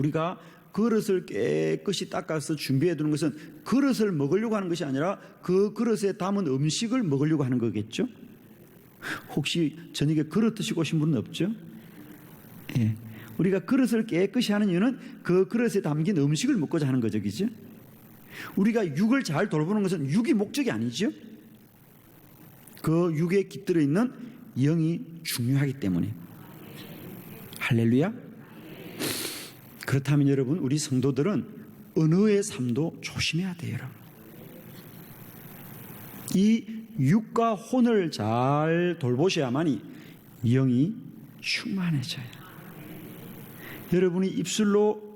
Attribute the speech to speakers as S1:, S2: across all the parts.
S1: 우리가 그릇을 깨끗이 닦아서 준비해 두는 것은 그릇을 먹으려고 하는 것이 아니라 그 그릇에 담은 음식을 먹으려고 하는 거겠죠? 혹시 저녁에 그릇 드시고 오신 분은 없죠? 예. 우리가 그릇을 깨끗이 하는 이유는 그 그릇에 담긴 음식을 먹고자 하는 거죠, 그죠? 우리가 육을 잘 돌보는 것은 육이 목적이 아니죠? 그 육에 깃들어 있는 영이 중요하기 때문에. 할렐루야. 그렇다면 여러분, 우리 성도들은 언어의 삶도 조심해야 돼요, 여러분. 이 육과 혼을 잘 돌보셔야만이 영이 충만해져요. 여러분이 입술로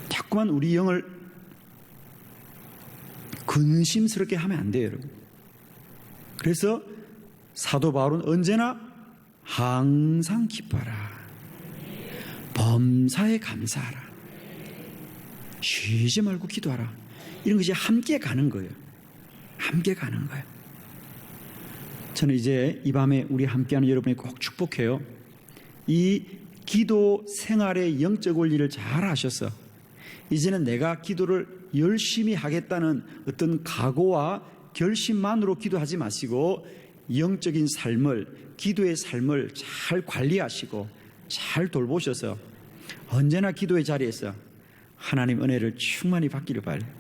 S1: 자꾸만 우리 영을 근심스럽게 하면 안 돼요, 여러분. 그래서 사도 바울은 언제나 항상 기뻐하라, 범사에 감사하라, 쉬지 말고 기도하라. 이런 것이 함께 가는 거예요. 함께 가는 거예요. 저는 이제 이 밤에 우리 함께하는 여러분이 꼭 축복해요. 이 기도 생활의 영적 원리를 잘 아셔서 이제는 내가 기도를 열심히 하겠다는 어떤 각오와 결심만으로 기도하지 마시고 영적인 삶을, 기도의 삶을 잘 관리하시고 잘 돌보셔서 언제나 기도의 자리에서 하나님 은혜를 충만히 받기를 바라요.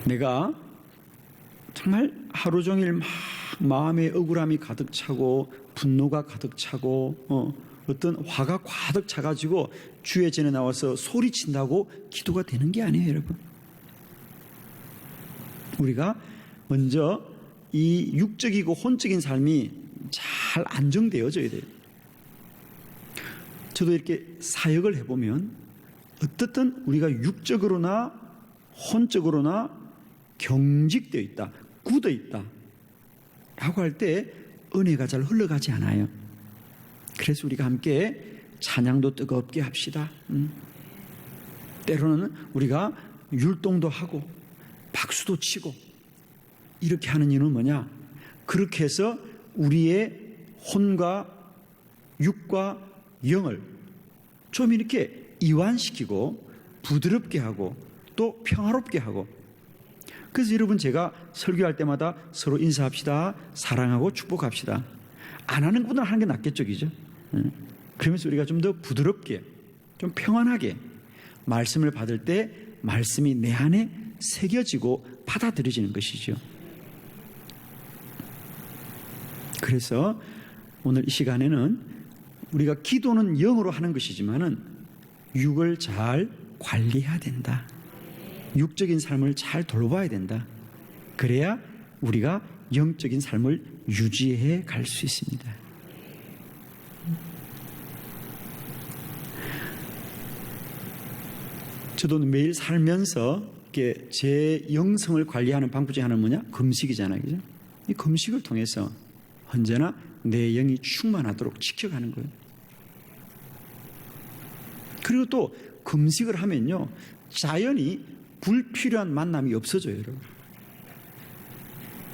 S1: 내가 정말 하루 종일 막 마음에 억울함이 가득 차고 분노가 가득 차고 어떤 화가 가득 차가지고 주의 전에 나와서 소리친다고 기도가 되는 게 아니에요, 여러분. 우리가 먼저 이 육적이고 혼적인 삶이 잘 안정되어져야 돼요. 저도 이렇게 사역을 해보면 어떻든 우리가 육적으로나 혼적으로나 경직되어 있다, 굳어 있다 라고 할 때 은혜가 잘 흘러가지 않아요. 그래서 우리가 함께 찬양도 뜨겁게 합시다. 때로는 우리가 율동도 하고 박수도 치고 이렇게 하는 이유는 뭐냐? 그렇게 해서 우리의 혼과 육과 영을 좀 이렇게 이완시키고 부드럽게 하고 또 평화롭게 하고, 그래서 여러분 제가 설교할 때마다 서로 인사합시다, 사랑하고 축복합시다. 안 하는 것보다 하는 게 낫겠죠, 그죠? 그러면서 우리가 좀 더 부드럽게, 좀 평안하게 말씀을 받을 때 말씀이 내 안에 새겨지고 받아들여지는 것이죠. 그래서 오늘 이 시간에는 우리가 기도는 영으로 하는 것이지만은 육을 잘 관리해야 된다. 육적인 삶을 잘 돌봐야 된다. 그래야 우리가 영적인 삶을 유지해 갈 수 있습니다. 저도 매일 살면서 이렇게 제 영성을 관리하는 방법 중에 하나는 뭐냐? 금식이잖아요, 그죠? 이 금식을 통해서 언제나 내 영이 충만하도록 지켜가는 거예요. 그리고 또 금식을 하면요, 자연히 불필요한 만남이 없어져요, 여러분.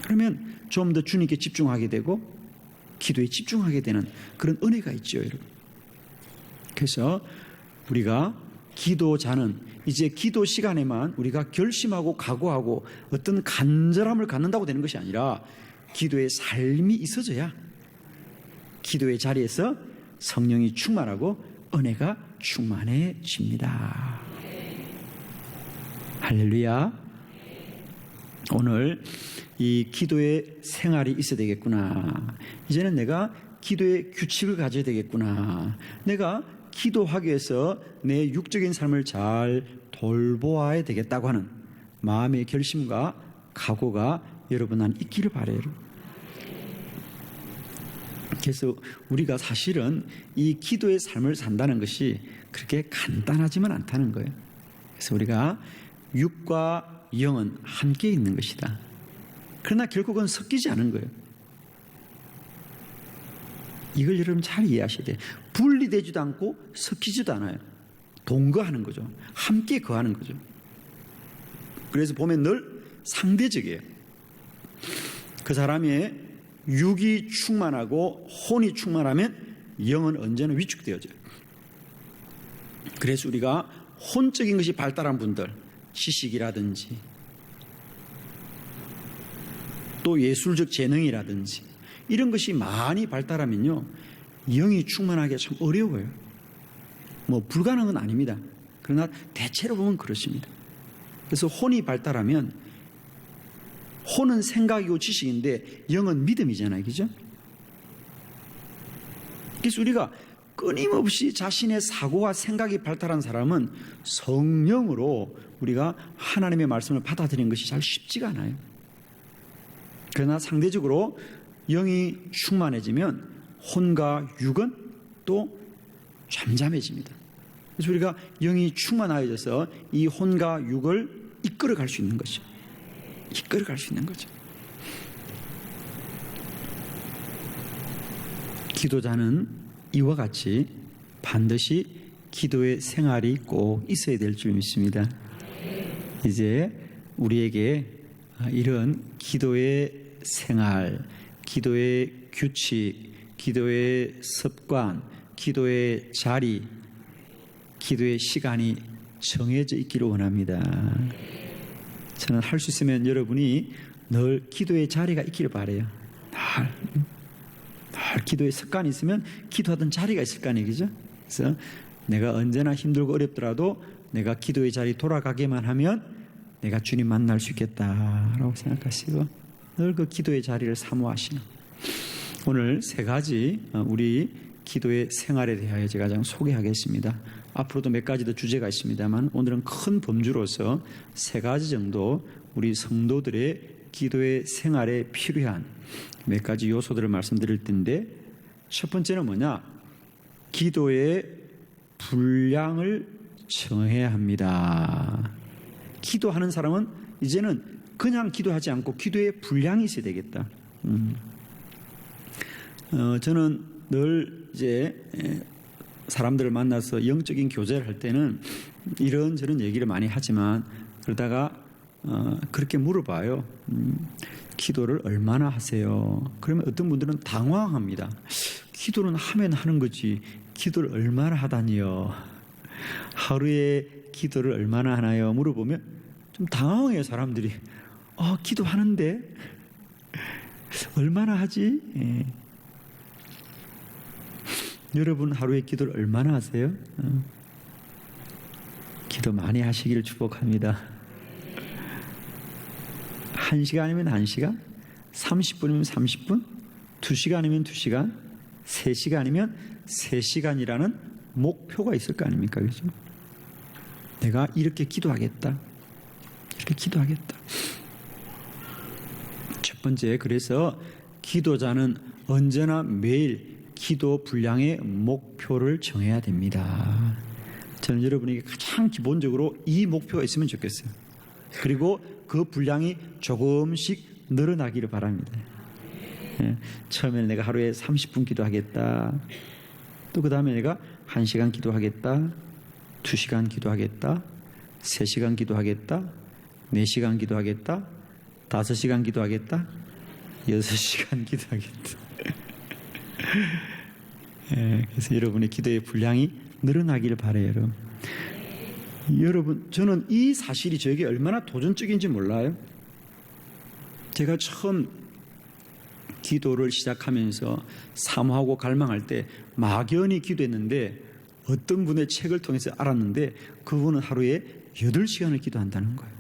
S1: 그러면 좀 더 주님께 집중하게 되고 기도에 집중하게 되는 그런 은혜가 있죠, 여러분. 그래서 우리가 기도자는 이제 기도 시간에만 우리가 결심하고 각오하고 어떤 간절함을 갖는다고 되는 것이 아니라 기도의 삶이 있어져야 기도의 자리에서 성령이 충만하고 은혜가 충만해집니다. 할렐루야. 오늘 이 기도의 생활이 있어야 되겠구나. 이제는 내가 기도의 규칙을 가져야 되겠구나. 내가 기도하기 위해서 내 육적인 삶을 잘 돌보아야 되겠다고 하는 마음의 결심과 각오가 여러분 안에 있기를 바라요. 그래서 우리가 사실은 이 기도의 삶을 산다는 것이 그렇게 간단하지만 않다는 거예요. 그래서 우리가 육과 영은 함께 있는 것이다. 그러나 결국은 섞이지 않은 거예요. 이걸 여러분 잘 이해하셔야 돼요. 분리되지도 않고 섞이지도 않아요. 동거하는 거죠. 함께 거하는 거죠. 그래서 보면 늘 상대적이에요. 그 사람의 육이 충만하고 혼이 충만하면 영은 언제나 위축되어져요. 그래서 우리가 혼적인 것이 발달한 분들, 지식이라든지 또 예술적 재능이라든지 이런 것이 많이 발달하면요, 영이 충만하기가 참 어려워요. 뭐 불가능은 아닙니다. 그러나 대체로 보면 그렇습니다. 그래서 혼이 발달하면, 혼은 생각이고 지식인데 영은 믿음이잖아요. 그죠? 그래서 우리가 끊임없이 자신의 사고와 생각이 발달한 사람은 성령으로 우리가 하나님의 말씀을 받아들이는 것이 잘 쉽지가 않아요. 그러나 상대적으로 영이 충만해지면 혼과 육은 또 잠잠해집니다. 그래서 우리가 영이 충만하여져서 이 혼과 육을 이끌어갈 수 있는 거죠. 이끌어갈 수 있는 거죠. 기도자는 이와 같이 반드시 기도의 생활이 꼭 있어야 될 줄 믿습니다. 이제 우리에게 이런 기도의 생활, 기도의 규칙, 기도의 습관, 기도의 자리, 기도의 시간이 정해져 있기를 원합니다. 저는 할 수 있으면 여러분이 늘 기도의 자리가 있기를 바라요. 늘 기도의 습관이 있으면 기도하던 자리가 있을 거 아니에요. 그죠? 그래서 내가 언제나 힘들고 어렵더라도 내가 기도의 자리 돌아가게만 하면 내가 주님 만날 수 있겠다라고 생각하시고 늘 그 기도의 자리를 사모하시는, 오늘 세 가지 우리 기도의 생활에 대하여 제가 좀 소개하겠습니다. 앞으로도 몇 가지 더 주제가 있습니다만 오늘은 큰 범주로서 세 가지 정도 우리 성도들의 기도의 생활에 필요한 몇 가지 요소들을 말씀드릴 텐데, 첫 번째는 뭐냐? 기도의 분량을 정해야 합니다. 기도하는 사람은 이제는 그냥 기도하지 않고 기도의 분량이 있어야 되겠다. 저는 늘 이제 사람들을 만나서 영적인 교제를 할 때는 이런저런 얘기를 많이 하지만, 그러다가 그렇게 물어봐요. 기도를 얼마나 하세요? 그러면 어떤 분들은 당황합니다. 기도는 하면 하는 거지 기도를 얼마나 하다니요? 하루에 기도를 얼마나 하나요? 물어보면 좀 당황해요. 사람들이. 기도하는데 얼마나 하지? 여러분 하루에 기도를 얼마나 하세요? 기도 많이 하시기를 축복합니다. 1시간이면 1시간, 30분이면 30분, 2시간이면 2시간, 3시간이면 3시간이라는 목표가 있을 거 아닙니까? 그죠? 내가 이렇게 기도하겠다. 이렇게 기도하겠다. 첫 번째, 그래서 기도자는 언제나 매일 기도 분량의 목표를 정해야 됩니다. 저는 여러분에게 가장 기본적으로 이 목표가 있으면 좋겠어요. 그리고 그 분량이 조금씩 늘어나기를 바랍니다. 처음에는 내가 하루에 30분 기도하겠다. 또 그 다음에 내가 1시간 기도하겠다. 2시간 기도하겠다. 3시간 기도하겠다. 4시간 기도하겠다. 5시간 기도하겠다. 6시간 기도하겠다. 그래서 여러분의 기도의 분량이 늘어나기를 바라요. 여러분, 저는 이 사실이 저에게 얼마나 도전적인지 몰라요. 제가 처음 기도를 시작하면서 사모하고 갈망할 때 막연히 기도했는데, 어떤 분의 책을 통해서 알았는데 그분은 하루에 8시간을 기도한다는 거예요.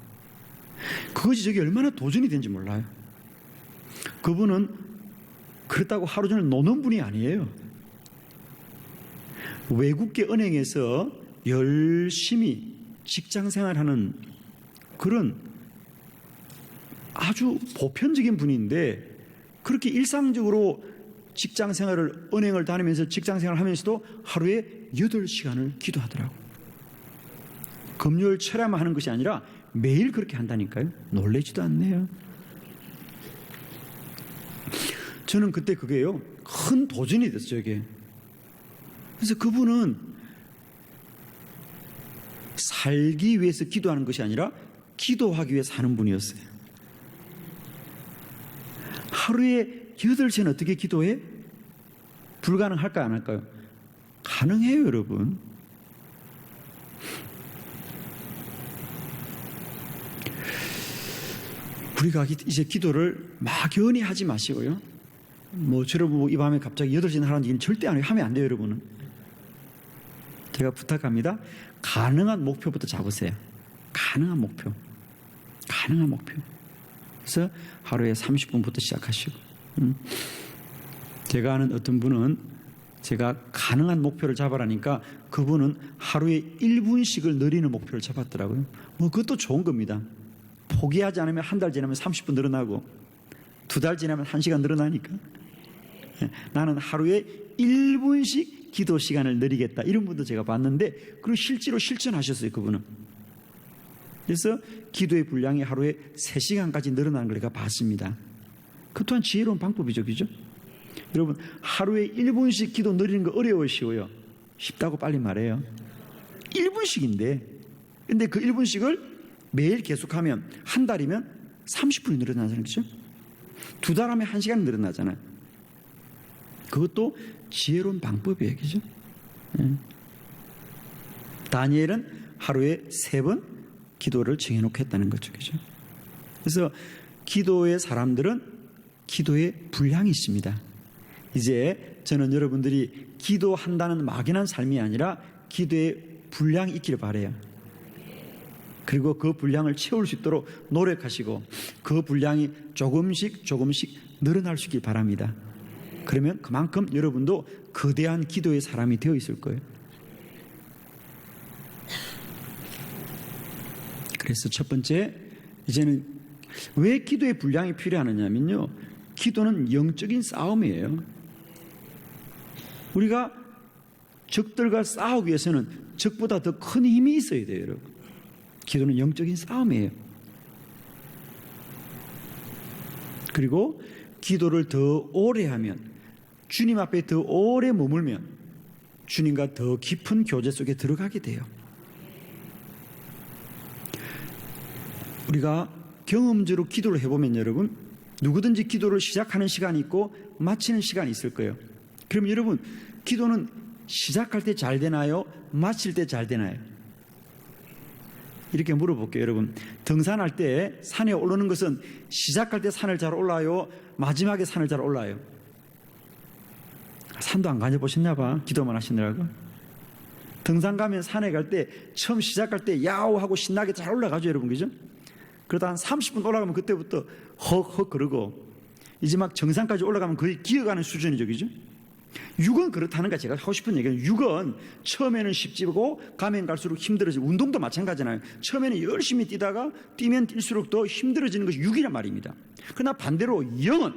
S1: 그것이 저게 얼마나 도전이 된지 몰라요. 그분은 그렇다고 하루 종일 노는 분이 아니에요. 외국계 은행에서 열심히 직장 생활하는 그런 아주 보편적인 분인데, 그렇게 일상적으로 직장 생활을, 은행을 다니면서 직장 생활을 하면서도 하루에 8시간을 기도하더라고요. 금요일 철야만 하는 것이 아니라 매일 그렇게 한다니까요. 놀라지도 않네요. 저는 그때 그게요, 큰 도전이 됐어요, 저게. 그래서 그분은 살기 위해서 기도하는 것이 아니라 기도하기 위해서 사는 분이었어요. 하루에 8시간 어떻게 기도해? 불가능할까요, 안 할까요? 가능해요, 여러분. 우리가 이제 기도를 막연히 하지 마시고요. 저러고 이 밤에 갑자기 8시나 하라는 얘기는 절대 하면 안 돼요, 여러분은. 제가 부탁합니다. 가능한 목표부터 잡으세요. 가능한 목표. 그래서 하루에 30분부터 시작하시고. 제가 아는 어떤 분은 제가 가능한 목표를 잡아라니까 그분은 하루에 1분씩을 늘리는 목표를 잡았더라고요. 그것도 좋은 겁니다. 포기하지 않으면 한 달 지나면 30분 늘어나고 2달 지나면 1시간 늘어나니까. 나는 하루에 1분씩 기도 시간을 늘리겠다. 이런 분도 제가 봤는데 그리고 실제로 실천하셨어요, 그분은. 그래서 기도의 분량이 하루에 3시간까지 늘어나는 걸 제가 봤습니다. 그 또한 지혜로운 방법이죠, 그죠? 여러분, 하루에 1분씩 기도 늘리는 거 어려우시고요. 쉽다고 빨리 말해요. 1분씩인데, 근데 그 1분씩을 매일 계속하면 한 달이면 30분이 늘어나잖아요, 그죠? 2달 하면 1시간 늘어나잖아요. 그것도 지혜로운 방법이에요, 그죠? 다니엘은 하루에 3번 기도를 정해놓고 했다는 거죠, 그죠? 그래서 기도의 사람들은 기도의 분량이 있습니다. 이제 저는 여러분들이 기도한다는 막연한 삶이 아니라 기도의 분량이 있기를 바라요. 그리고 그 분량을 채울 수 있도록 노력하시고 그 분량이 조금씩 늘어날 수 있길 바랍니다. 그러면 그만큼 여러분도 거대한 기도의 사람이 되어 있을 거예요. 그래서 첫 번째, 이제는 왜 기도의 분량이 필요하느냐면요, 기도는 영적인 싸움이에요. 우리가 적들과 싸우기 위해서는 적보다 더 큰 힘이 있어야 돼요, 여러분. 기도는 영적인 싸움이에요. 그리고 기도를 더 오래 하면, 주님 앞에 더 오래 머물면 주님과 더 깊은 교제 속에 들어가게 돼요. 우리가 경험적으로 기도를 해보면 여러분, 누구든지 기도를 시작하는 시간이 있고 마치는 시간이 있을 거예요. 그럼 여러분, 기도는 시작할 때 잘 되나요? 마칠 때 잘 되나요? 이렇게 물어볼게요, 여러분. 등산할 때 산에 오르는 것은 시작할 때 산을 잘 올라요? 마지막에 산을 잘 올라요? 산도 안 가져보셨나 봐. 기도만 하시느라고. 등산 가면 산에 갈 때 처음 시작할 때 야우 하고 신나게 잘 올라가죠, 여러분. 그죠? 그러다 한 30분 올라가면 그때부터 헉헉 그러고 이제 막 정상까지 올라가면 거의 기어가는 수준이죠, 그죠? 육은 그렇다는 거 제가 하고 싶은 얘기는, 육은 처음에는 쉽지고 가면 갈수록 힘들어지고, 운동도 마찬가지잖아요. 처음에는 열심히 뛰다가 뛰면 뛸수록 더 힘들어지는 것이 육이란 말입니다. 그러나 반대로 영은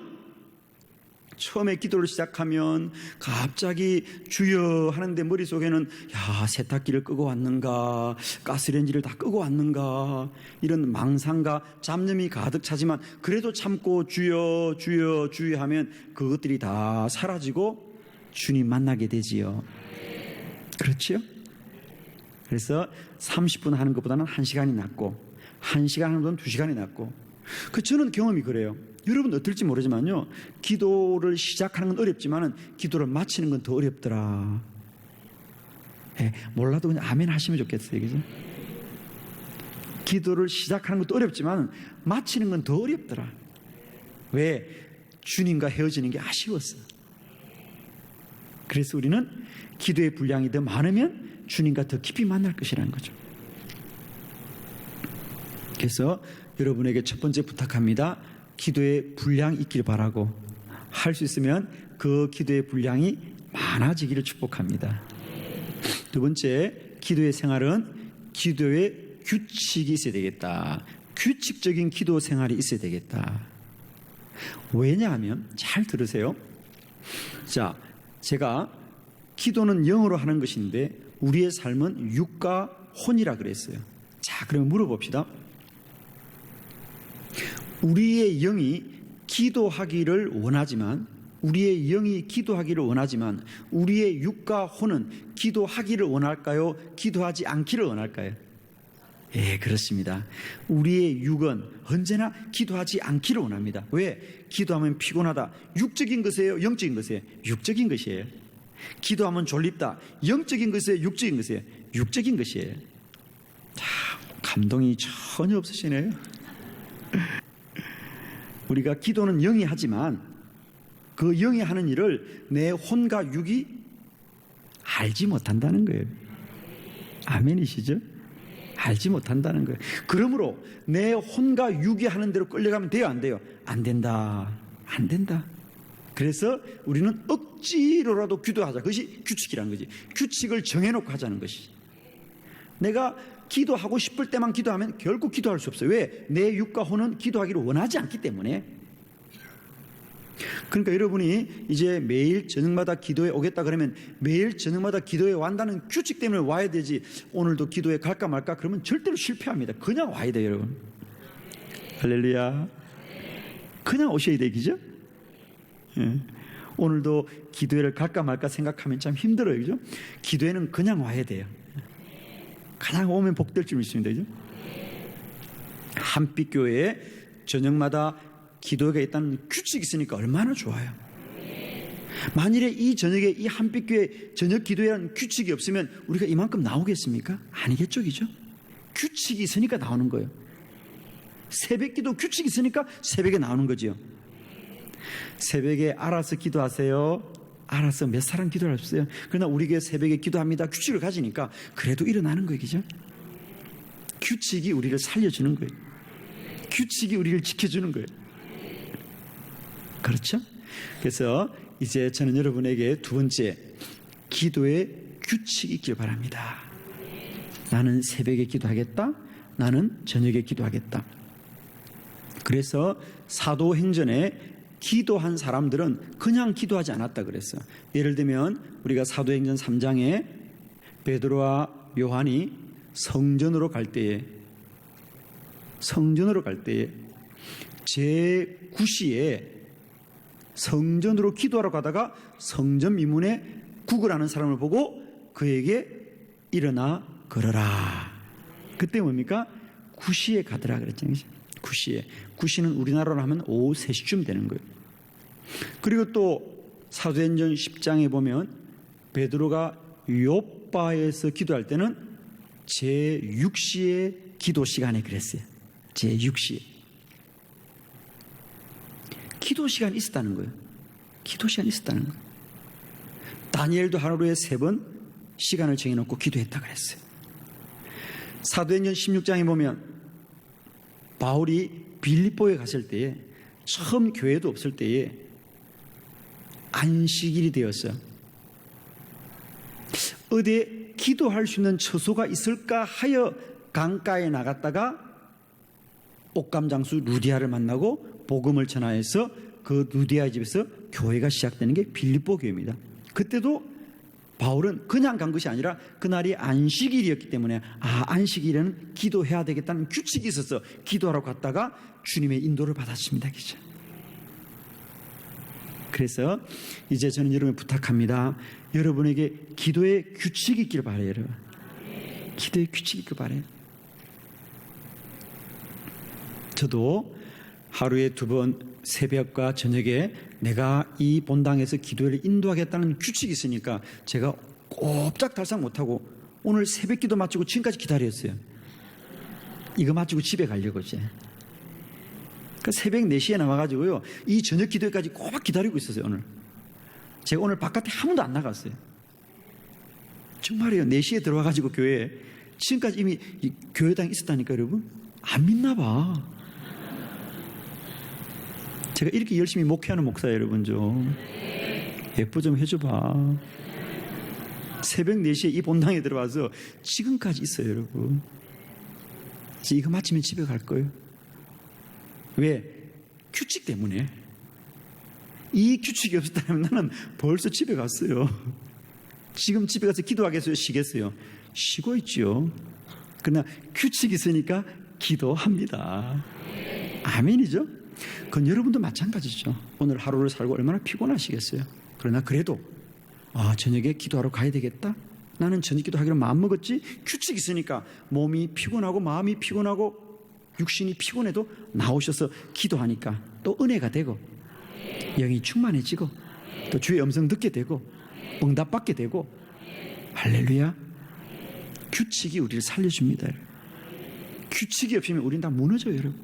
S1: 처음에 기도를 시작하면 갑자기 주여 하는데 머릿속에는 야, 세탁기를 끄고 왔는가, 가스레인지를 다 끄고 왔는가, 이런 망상과 잡념이 가득 차지만 그래도 참고 주여 주여 주여 하면 그것들이 다 사라지고 주님 만나게 되지요. 그렇죠? 그래서 30분 하는 것보다는 1시간이 낫고, 1시간 하는 것보다는 2시간이 낫고. 저는 경험이 그래요. 여러분 어떨지 모르지만요, 기도를 시작하는 건 어렵지만은 기도를 마치는 건 더 어렵더라. 몰라도 그냥 아멘 하시면 좋겠어요, 그죠? 기도를 시작하는 것도 어렵지만 마치는 건 더 어렵더라. 왜? 주님과 헤어지는 게 아쉬웠어. 그래서 우리는 기도의 분량이 더 많으면 주님과 더 깊이 만날 것이라는 거죠. 그래서 여러분에게 첫 번째 부탁합니다. 기도의 분량이 있길 바라고, 할 수 있으면 그 기도의 분량이 많아지기를 축복합니다. 두 번째, 기도의 생활은 기도의 규칙이 있어야 되겠다. 규칙적인 기도 생활이 있어야 되겠다. 왜냐하면, 잘 들으세요. 자, 제가 기도는 영으로 하는 것인데 우리의 삶은 육과 혼이라 그랬어요. 자, 그러면 물어봅시다. 우리의 영이 기도하기를 원하지만, 우리의 영이 기도하기를 원하지만 우리의 육과 혼은 기도하기를 원할까요? 기도하지 않기를 원할까요? 예, 그렇습니다. 우리의 육은 언제나 기도하지 않기를 원합니다. 왜? 기도하면 피곤하다. 육적인 것이에요? 영적인 것이에요? 육적인 것이에요. 기도하면 졸립다. 영적인 것이에요? 육적인 것이에요? 육적인 것이에요. 자, 감동이 전혀 없으시네요. 우리가 기도는 영이 하지만 그 영이 하는 일을 내 혼과 육이 알지 못한다는 거예요. 아멘이시죠? 알지 못한다는 거예요. 그러므로 내 혼과 육이 하는 대로 끌려가면 돼요, 안 돼요? 안 된다. 안 된다. 그래서 우리는 억지로라도 기도하자. 그것이 규칙이라는 거지. 규칙을 정해놓고 하자는 것이. 내가 기도하고 싶을 때만 기도하면 결국 기도할 수 없어요. 왜? 내 육과 혼은 기도하기를 원하지 않기 때문에. 그러니까 여러분이 이제 매일 저녁마다 기도에 오겠다 그러면 매일 저녁마다 기도에 완다는 규칙 때문에 와야 되지, 오늘도 기도에 갈까 말까 그러면 절대로 실패합니다. 그냥 와야 돼요, 여러분. 할렐루야. 그냥 오셔야 되기죠. 예. 오늘도 기도회를 갈까 말까 생각하면 참 힘들어요, 그죠? 기도회는 그냥 와야 돼요. 그냥 오면 복될 줄 믿습니다, 그죠? 한빛교회에 저녁마다 기도회가 있다는 규칙이 있으니까 얼마나 좋아요. 만일에 이 저녁에 이 한빛교회 저녁 기도회라는 규칙이 없으면 우리가 이만큼 나오겠습니까? 아니겠죠, 그죠? 규칙이 있으니까 나오는 거예요. 새벽 기도 규칙이 있으니까 새벽에 나오는 거지요. 새벽에 알아서 기도하세요. 알아서 몇 사람 기도할 수 있어요. 그러나 우리 교회 새벽에 기도합니다. 규칙을 가지니까 그래도 일어나는 거예요, 그죠? 규칙이 우리를 살려주는 거예요. 규칙이 우리를 지켜주는 거예요. 그렇죠? 그래서 이제 저는 여러분에게 두 번째, 기도의 규칙이 있길 바랍니다. 나는 새벽에 기도하겠다. 나는 저녁에 기도하겠다. 그래서 사도행전에 기도한 사람들은 그냥 기도하지 않았다 그랬어요. 예를 들면 우리가 사도행전 3장에 베드로와 요한이 성전으로 갈 때에 제9시에 성전으로 기도하러 가다가 성전 미문에 구걸하는 사람을 보고 그에게 일어나 걸어라. 그때 뭡니까? 9시에 가더라 그랬잖아요. 9시에. 9시는 우리나라로 하면 오후 3시쯤 되는 거예요. 그리고 또 사도행전 10장에 보면 베드로가 요빠에서 기도할 때는 제6시에 기도 시간에 그랬어요. 제6시에. 기도 시간이 있었다는 거예요. 기도 시간이 있었다는 거예요. 다니엘도 하루에 3번 시간을 정해놓고 기도했다 그랬어요. 사도행전 16장에 보면 바울이 빌립보에 갔을 때에 처음 교회도 없을 때에 안식일이 되었어요. 어디에 기도할 수 있는 처소가 있을까 하여 강가에 나갔다가 옥감장수 루디아를 만나고 복음을 전하여서 그 루디아 집에서 교회가 시작되는 게 빌립보 교회입니다. 그때도 바울은 그냥 간 것이 아니라 그날이 안식일이었기 때문에 안식일에는 기도해야 되겠다는 규칙이 있어서 기도하러 갔다가 주님의 인도를 받았습니다. 그죠? 그래서 이제 저는 여러분 부탁합니다. 여러분에게 기도의 규칙이 있길 바라요. 여러분. 기도의 규칙이 있길 바라요. 저도 하루에 2번 새벽과 저녁에 내가 이 본당에서 기도를 인도하겠다는 규칙이 있으니까 제가 꼼짝달싹 못하고 오늘 새벽 기도 마치고 지금까지 기다렸어요. 이거 마치고 집에 가려고 이제. 그러니까 새벽 4시에 나와가지고요. 이 저녁 기도회까지 꼬박 기다리고 있었어요, 오늘. 제가 오늘 바깥에 한 번도 안 나갔어요. 정말이에요. 4시에 들어와가지고 교회에. 지금까지 이미 교회당에 있었다니까, 여러분. 안 믿나 봐. 제가 이렇게 열심히 목회하는 목사예요, 여러분. 좀 예뻐 좀 해줘봐. 새벽 4시에 이 본당에 들어와서 지금까지 있어요, 여러분. 이제 이거 마치면 집에 갈 거예요. 왜? 규칙 때문에. 이 규칙이 없었다면 나는 벌써 집에 갔어요. 지금 집에 가서 기도하겠어요? 쉬겠어요? 쉬고 있죠. 그러나 규칙이 있으니까 기도합니다. 아멘이죠? 그건 여러분도 마찬가지죠. 오늘 하루를 살고 얼마나 피곤하시겠어요. 그러나 그래도 저녁에 기도하러 가야 되겠다. 나는 저녁 기도하기로 마음먹었지. 규칙이 있으니까 몸이 피곤하고 마음이 피곤하고 육신이 피곤해도 나오셔서 기도하니까 또 은혜가 되고 영이 충만해지고 또 주의 음성 듣게 되고 응답받게 되고, 할렐루야. 규칙이 우리를 살려줍니다. 규칙이 없으면 우리는 다 무너져요, 여러분.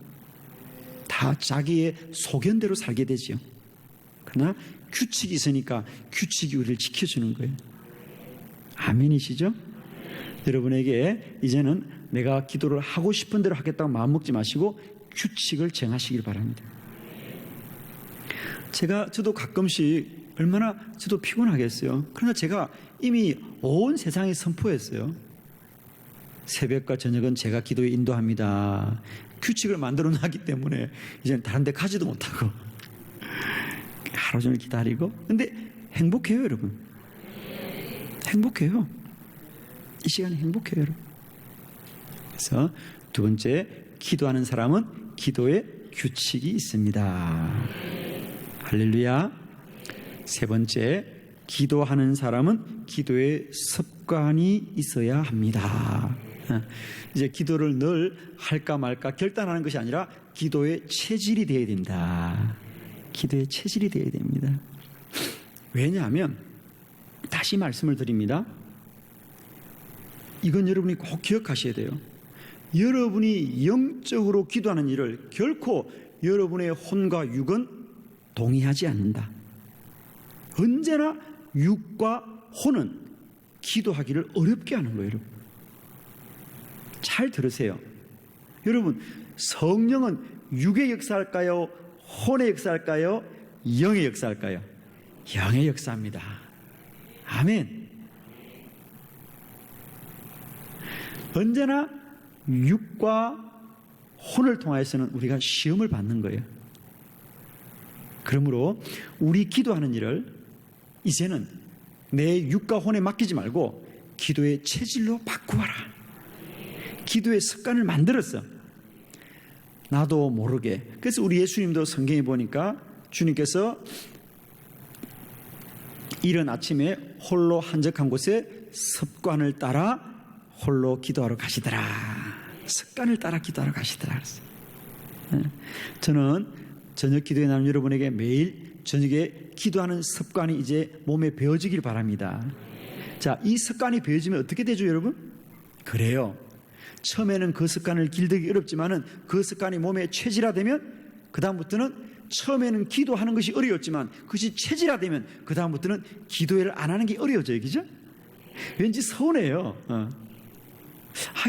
S1: 다 자기의 소견대로 살게 되지요. 그러나 규칙이 있으니까 규칙이 우리를 지켜주는 거예요. 아멘이시죠? 여러분에게 이제는 내가 기도를 하고 싶은 대로 하겠다고 마음먹지 마시고 규칙을 정하시길 바랍니다. 저도 가끔씩 얼마나 저도 피곤하겠어요. 그러나 제가 이미 온 세상에 선포했어요. 새벽과 저녁은 제가 기도에 인도합니다. 규칙을 만들어 놨기 때문에 이제는 다른 데 가지도 못하고 하루 종일 기다리고. 근데 행복해요, 여러분. 행복해요. 이 시간에 행복해요, 여러분. 그래서 두 번째, 기도하는 사람은 기도에 규칙이 있습니다. 할렐루야. 세 번째, 기도하는 사람은 기도에 습관이 있어야 합니다. 이제 기도를 늘 할까 말까 결단하는 것이 아니라 기도의 체질이 되어야 된다. 기도의 체질이 되어야 됩니다. 왜냐하면 다시 말씀을 드립니다. 이건 여러분이 꼭 기억하셔야 돼요. 여러분이 영적으로 기도하는 일을 결코 여러분의 혼과 육은 동의하지 않는다. 언제나 육과 혼은 기도하기를 어렵게 하는 거예요, 여러분. 잘 들으세요. 여러분, 성령은 육의 역사할까요? 혼의 역사할까요? 영의 역사할까요? 영의 역사입니다. 아멘. 언제나 육과 혼을 통하여서는 우리가 시험을 받는 거예요. 그러므로 우리 기도하는 일을 이제는 내 육과 혼에 맡기지 말고 기도의 체질로 바꾸어라. 기도의 습관을 만들었어. 나도 모르게. 그래서 우리 예수님도 성경에 보니까 주님께서 이른 아침에 홀로 한적한 곳에 습관을 따라 홀로 기도하러 가시더라. 습관을 따라 기도하러 가시더라. 저는 저녁 기도에 나는 여러분에게 매일 저녁에 기도하는 습관이 이제 몸에 배어지길 바랍니다. 자, 이 습관이 배어지면 어떻게 되죠, 여러분? 그래요. 처음에는 그 습관을 길들이기 어렵지만은 그 습관이 몸에 체질화되면 그 다음부터는 처음에는 기도하는 것이 어려웠지만 그것이 체질화되면 그 다음부터는 기도를 안 하는 게 어려워져요, 그죠? 왠지 서운해요.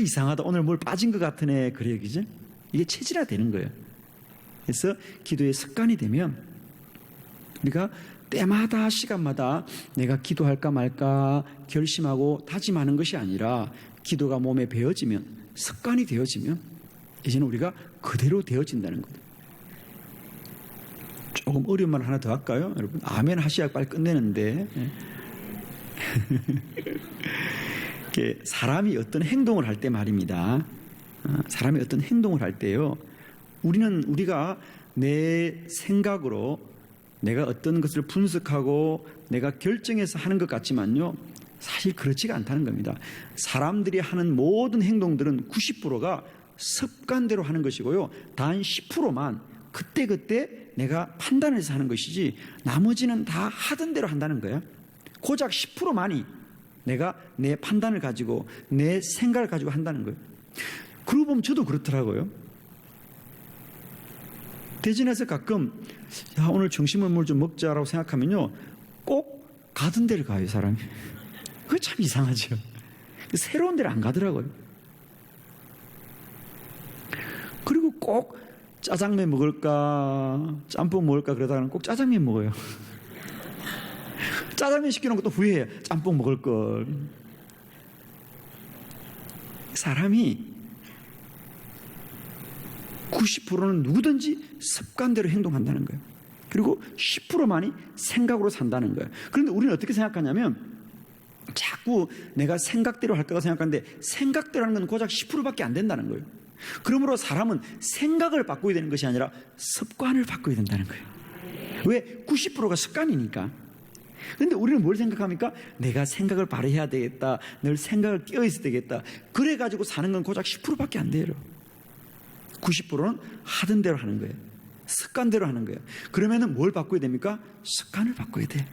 S1: 이상하다. 오늘 뭘 빠진 것 같으네. 그래요, 그죠? 이게 체질화되는 거예요. 그래서 기도의 습관이 되면 우리가 때마다 시간마다 내가 기도할까 말까 결심하고 다짐하는 것이 아니라 기도가 몸에 배어지면 습관이 되어지면 이제는 우리가 그대로 되어진다는 거예요. 조금 어려운 말 하나 더 할까요? 여러분 아멘 하셔야 빨리 끝내는데 사람이 어떤 행동을 할 때 말입니다. 사람이 어떤 행동을 할 때요, 우리가 내 생각으로 내가 어떤 것을 분석하고 내가 결정해서 하는 것 같지만요, 사실 그렇지가 않다는 겁니다. 사람들이 하는 모든 행동들은 90%가 습관대로 하는 것이고요, 단 10%만 그때그때 내가 판단해서 하는 것이지 나머지는 다 하던 대로 한다는 거예요. 고작 10%만이 내가 내 판단을 가지고 내 생각을 가지고 한다는 거예요. 그러고 보면 저도 그렇더라고요. 대전에서 가끔 오늘 점심을 뭘 좀 먹자라고 생각하면요, 꼭 가던 데를 가요, 사람이. 그거 참 이상하죠. 새로운 데를 안 가더라고요. 그리고 꼭 짜장면 먹을까 짬뽕 먹을까 그러다가는 꼭 짜장면 먹어요. 짜장면 시키는 것도 후회해요. 짬뽕 먹을 걸. 사람이 90%는 누구든지 습관대로 행동한다는 거예요. 그리고 10%만이 생각으로 산다는 거예요. 그런데 우리는 어떻게 생각하냐면 자꾸 내가 생각대로 할 거라고 생각하는데 생각대로 하는 건 고작 10%밖에 안 된다는 거예요. 그러므로 사람은 생각을 바꿔야 되는 것이 아니라 습관을 바꿔야 된다는 거예요. 왜? 90%가 습관이니까. 그런데 우리는 뭘 생각합니까? 내가 생각을 발휘해야 되겠다, 늘 생각을 끼어있어야 되겠다, 그래가지고 사는 건 고작 10%밖에 안 돼요. 90%는 하던 대로 하는 거예요. 습관대로 하는 거예요. 그러면은 뭘 바꿔야 됩니까? 습관을 바꿔야 돼.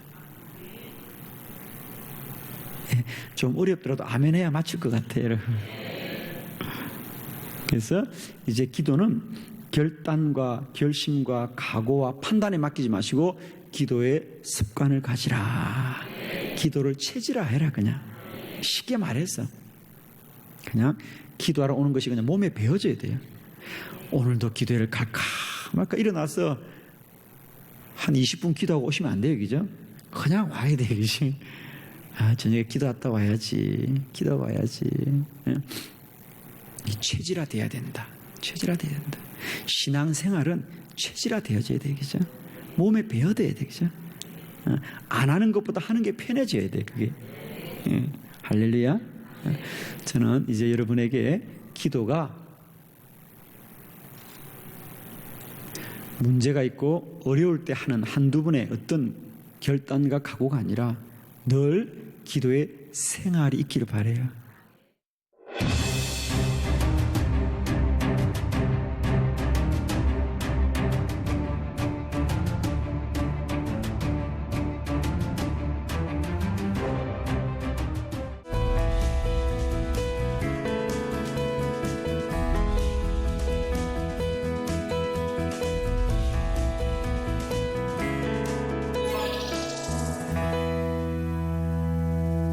S1: 좀 어렵더라도 아멘 해야 맞출 것 같아요, 여러분. 그래서 이제 기도는 결단과 결심과 각오와 판단에 맡기지 마시고 기도의 습관을 가지라. 기도를 체질화해라. 그냥 쉽게 말해서 그냥 기도하러 오는 것이 그냥 몸에 배어져야 돼요. 오늘도 기도회를 갈까 말까 일어나서 한 20분 기도하고 오시면 안 돼요, 그죠? 그냥 와야 돼요, 그죠? 저녁에 기도 갔다 와야지, 기도 와야지. 이 체질화돼야 된다. 체질화돼야 된다. 신앙생활은 체질화되어져야 돼, 그죠? 몸에 배어져야 돼, 그죠? 안 하는 것보다 하는 게 편해져야 돼, 그게. 할렐루야. 저는 이제 여러분에게 기도가 문제가 있고 어려울 때 하는 한두 번의 어떤 결단과 각오가 아니라 늘 기도의 생활이 있기를 바라요.